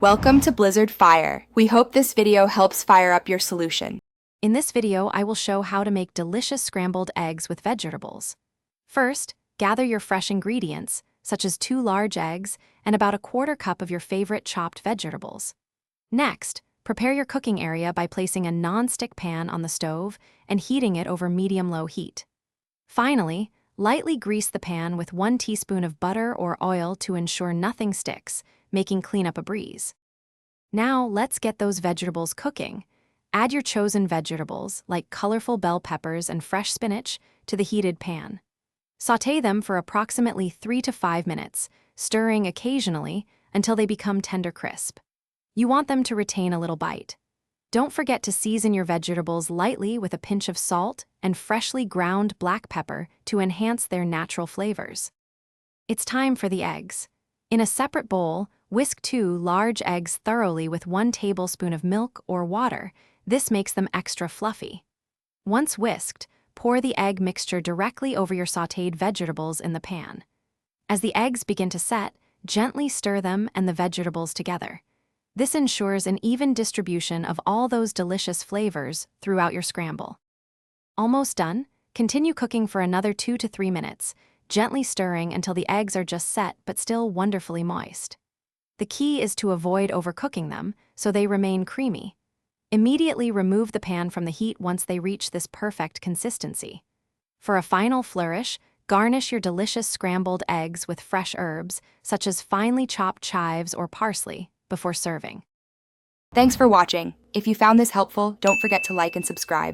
Welcome to Blizzard Fire. We hope this video helps fire up your solution. In this video, I will show how to make delicious scrambled eggs with vegetables. First, gather your fresh ingredients, such as 2 large eggs and about 1/4 cup of your favorite chopped vegetables. Next, prepare your cooking area by placing a non-stick pan on the stove and heating it over medium-low heat. Finally, lightly grease the pan with 1 teaspoon of butter or oil to ensure nothing sticks, making cleanup a breeze. Now, let's get those vegetables cooking. Add your chosen vegetables, like colorful bell peppers and fresh spinach, to the heated pan. Sauté them for approximately 3 to 5 minutes, stirring occasionally until they become tender crisp. You want them to retain a little bite. Don't forget to season your vegetables lightly with a pinch of salt and freshly ground black pepper to enhance their natural flavors. It's time for the eggs. In a separate bowl, whisk 2 large eggs thoroughly with 1 tablespoon of milk or water. This makes them extra fluffy. Once whisked, pour the egg mixture directly over your sautéed vegetables in the pan. As the eggs begin to set, gently stir them and the vegetables together. This ensures an even distribution of all those delicious flavors throughout your scramble. Almost done, continue cooking for another 2 to 3 minutes, gently stirring until the eggs are just set but still wonderfully moist. The key is to avoid overcooking them so they remain creamy. Immediately remove the pan from the heat once they reach this perfect consistency. For a final flourish, garnish your delicious scrambled eggs with fresh herbs, such as finely chopped chives or parsley, before serving. Thanks for watching. If you found this helpful, don't forget to like and subscribe.